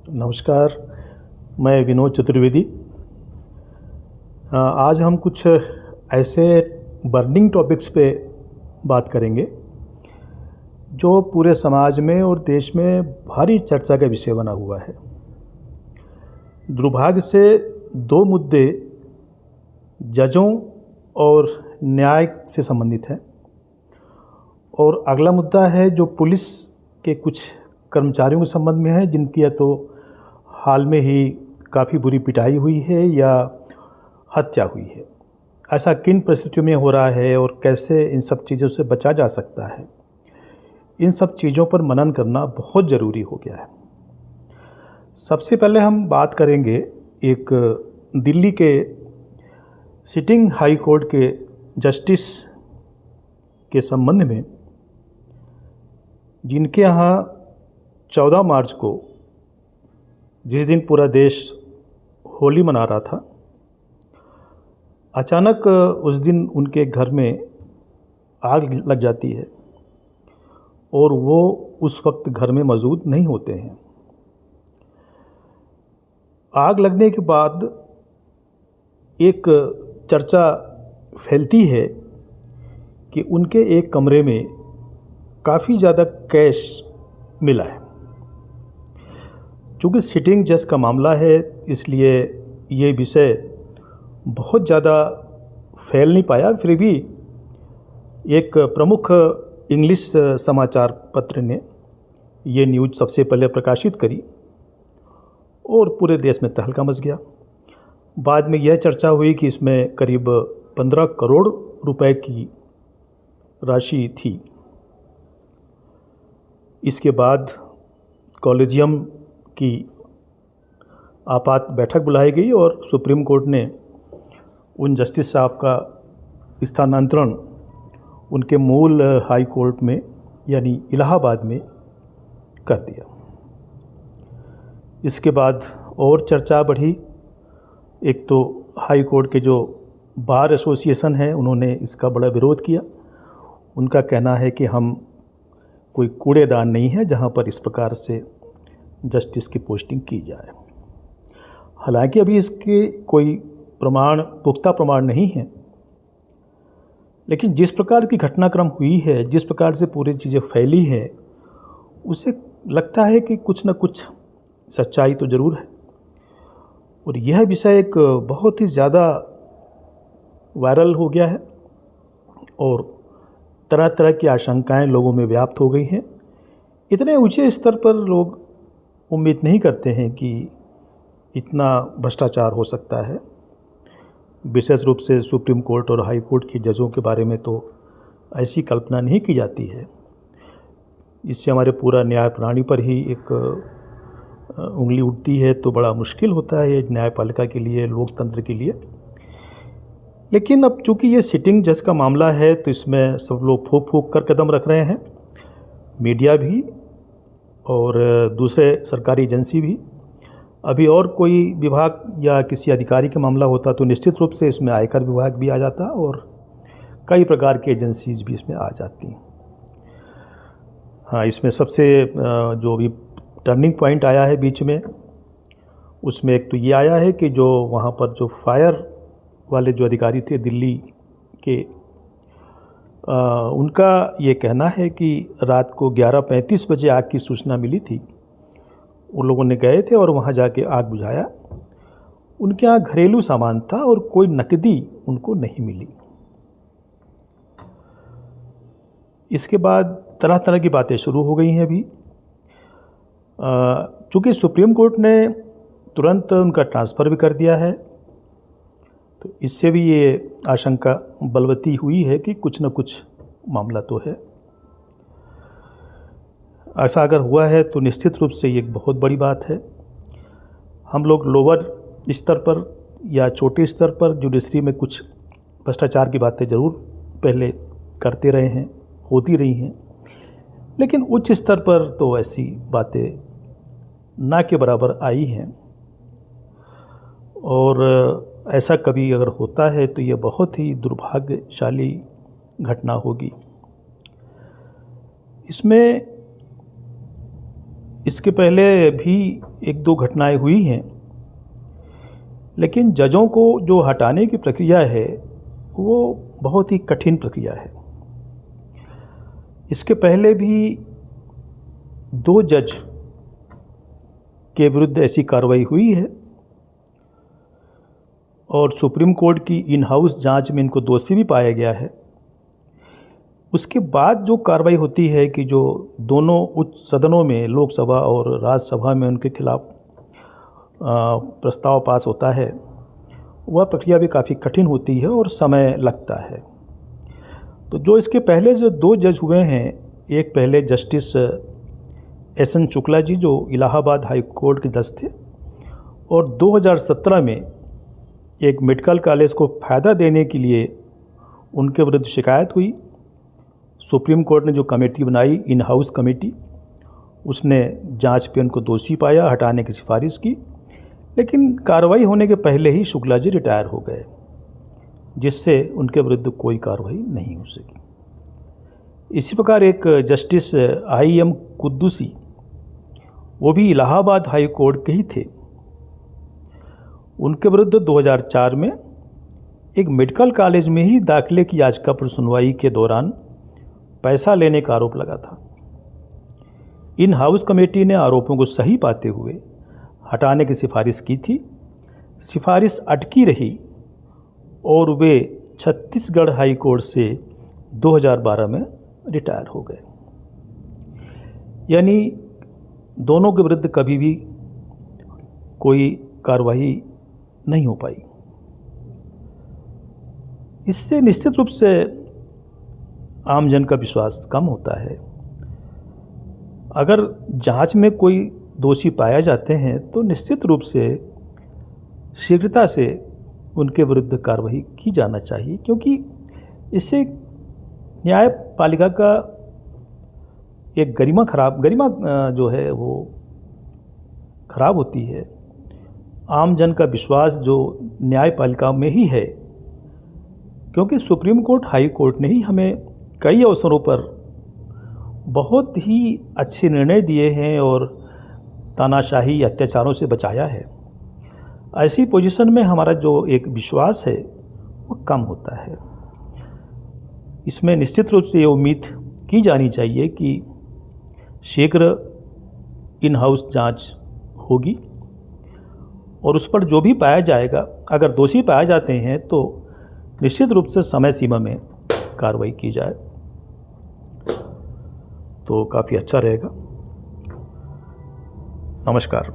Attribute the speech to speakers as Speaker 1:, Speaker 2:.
Speaker 1: नमस्कार, मैं विनोद चतुर्वेदी। आज हम कुछ ऐसे बर्निंग टॉपिक्स पे बात करेंगे जो पूरे समाज में और देश में भारी चर्चा का विषय बना हुआ है। दुर्भाग्य से दो मुद्दे जजों और न्याय से संबंधित हैं और अगला मुद्दा है जो पुलिस के कुछ कर्मचारियों के संबंध में है, जिनकी या तो हाल में ही काफ़ी बुरी पिटाई हुई है या हत्या हुई है। ऐसा किन परिस्थितियों में हो रहा है और कैसे इन सब चीज़ों से बचा जा सकता है, इन सब चीज़ों पर मनन करना बहुत ज़रूरी हो गया है। सबसे पहले हम बात करेंगे एक दिल्ली के सिटिंग हाई कोर्ट के जस्टिस के संबंध में, जिनके यहाँ 14 मार्च को, जिस दिन पूरा देश होली मना रहा था, अचानक उस दिन उनके घर में आग लग जाती है और वो उस वक्त घर में मौजूद नहीं होते हैं। आग लगने के बाद एक चर्चा फैलती है कि उनके एक कमरे में काफ़ी ज़्यादा कैश मिला है। चूँकि सिटिंग जज का मामला है, इसलिए ये विषय बहुत ज़्यादा फैल नहीं पाया। फिर भी एक प्रमुख इंग्लिश समाचार पत्र ने ये न्यूज़ सबसे पहले प्रकाशित करी और पूरे देश में तहलका मच गया। बाद में यह चर्चा हुई कि इसमें करीब 15 करोड़ रुपए की राशि थी। इसके बाद कॉलेजियम की आपात बैठक बुलाई गई और सुप्रीम कोर्ट ने उन जस्टिस साहब का स्थानांतरण उनके मूल हाई कोर्ट में यानी इलाहाबाद में कर दिया। इसके बाद और चर्चा बढ़ी। एक तो हाई कोर्ट के जो बार एसोसिएशन है, उन्होंने इसका बड़ा विरोध किया। उनका कहना है कि हम कोई कूड़ेदान नहीं है जहां पर इस प्रकार से जस्टिस की पोस्टिंग की जाए। हालांकि अभी इसके कोई पुख्ता प्रमाण नहीं है, लेकिन जिस प्रकार की घटनाक्रम हुई है, जिस प्रकार से पूरी चीज़ें फैली है, उससे लगता है कि कुछ न कुछ सच्चाई तो ज़रूर है। और यह विषय एक बहुत ही ज़्यादा वायरल हो गया है और तरह तरह की आशंकाएं लोगों में व्याप्त हो गई हैं। इतने ऊंचे स्तर पर लोग उम्मीद नहीं करते हैं कि इतना भ्रष्टाचार हो सकता है। विशेष रूप से सुप्रीम कोर्ट और हाई कोर्ट के जजों के बारे में तो ऐसी कल्पना नहीं की जाती है। इससे हमारे पूरा न्याय प्रणाली पर ही एक उंगली उठती है, तो बड़ा मुश्किल होता है ये न्यायपालिका के लिए, लोकतंत्र के लिए। लेकिन अब चूँकि ये सिटिंग जज का मामला है, तो इसमें सब लोग फूंक फूंक कर कदम रख रहे हैं, मीडिया भी और दूसरे सरकारी एजेंसी भी। अभी और कोई विभाग या किसी अधिकारी का मामला होता तो निश्चित रूप से इसमें आयकर विभाग भी आ जाता और कई प्रकार की एजेंसीज भी इसमें आ जाती। हाँ, इसमें सबसे जो भी टर्निंग पॉइंट आया है बीच में, उसमें एक तो ये आया है कि जो वहाँ पर जो फायर वाले जो अधिकारी थे दिल्ली के, उनका ये कहना है कि रात को 11:35 बजे आग की सूचना मिली थी। उन लोगों ने गए थे और वहाँ जाके आग बुझाया। उनके यहाँ घरेलू सामान था और कोई नकदी उनको नहीं मिली। इसके बाद तरह तरह की बातें शुरू हो गई हैं। अभी चूँकि सुप्रीम कोर्ट ने तुरंत उनका ट्रांसफ़र भी कर दिया है, तो इससे भी ये आशंका बलवती हुई है कि कुछ न कुछ मामला तो है। ऐसा अगर हुआ है तो निश्चित रूप से ये एक बहुत बड़ी बात है। हम लोग लोअर स्तर पर या छोटे स्तर पर जुडिशरी में कुछ भ्रष्टाचार की बातें ज़रूर पहले करते रहे हैं, होती रही हैं, लेकिन उच्च स्तर पर तो ऐसी बातें ना के बराबर आई हैं। और ऐसा कभी अगर होता है तो ये बहुत ही दुर्भाग्यशाली घटना होगी। इसमें इसके पहले भी एक दो घटनाएं हुई हैं, लेकिन जजों को जो हटाने की प्रक्रिया है वो बहुत ही कठिन प्रक्रिया है। इसके पहले भी 2 जज के विरुद्ध ऐसी कार्रवाई हुई है और सुप्रीम कोर्ट की इन हाउस जांच में इनको दोषी भी पाया गया है। उसके बाद जो कार्रवाई होती है कि जो दोनों उच्च सदनों में, लोकसभा और राज्यसभा में, उनके खिलाफ प्रस्ताव पास होता है, वह प्रक्रिया भी काफ़ी कठिन होती है और समय लगता है। तो जो इसके पहले जो 2 जज हुए हैं, एक पहले जस्टिस एस.एन. शुक्ला जी जो इलाहाबाद हाई कोर्ट के जज थे, और 2017 में एक मेडिकल कॉलेज को फ़ायदा देने के लिए उनके विरुद्ध शिकायत हुई। सुप्रीम कोर्ट ने जो कमेटी बनाई, इन हाउस कमेटी, उसने जांच पे उनको दोषी पाया, हटाने की सिफारिश की, लेकिन कार्रवाई होने के पहले ही शुक्ला जी रिटायर हो गए, जिससे उनके विरुद्ध कोई कार्रवाई नहीं हो सकी। इसी प्रकार एक जस्टिस I.M. कुद्दूसी, वो भी इलाहाबाद हाई कोर्ट के ही थे, उनके विरुद्ध 2004 में एक मेडिकल कॉलेज में ही दाखिले की याचिका पर सुनवाई के दौरान पैसा लेने का आरोप लगा था। इन हाउस कमेटी ने आरोपों को सही पाते हुए हटाने की सिफारिश की थी। सिफारिश अटकी रही और वे छत्तीसगढ़ हाई कोर्ट से 2012 में रिटायर हो गए। यानी दोनों के विरुद्ध कभी भी कोई कार्रवाई नहीं हो पाई। इससे निश्चित रूप से आम जन का विश्वास कम होता है। अगर जांच में कोई दोषी पाया जाते हैं तो निश्चित रूप से शीघ्रता से उनके विरुद्ध कार्रवाई की जाना चाहिए, क्योंकि इससे न्यायपालिका का एक गरिमा जो है वो खराब होती है। आम जन का विश्वास जो न्यायपालिका में ही है, क्योंकि सुप्रीम कोर्ट, हाई कोर्ट ने ही हमें कई अवसरों पर बहुत ही अच्छे निर्णय दिए हैं और तानाशाही अत्याचारों से बचाया है। ऐसी पोजीशन में हमारा जो एक विश्वास है वो कम होता है। इसमें निश्चित रूप से ये उम्मीद की जानी चाहिए कि शीघ्र इन हाउस जांच होगी और उस पर जो भी पाया जाएगा, अगर दोषी पाए जाते हैं तो निश्चित रूप से समय सीमा में कार्रवाई की जाए तो काफ़ी अच्छा रहेगा। नमस्कार।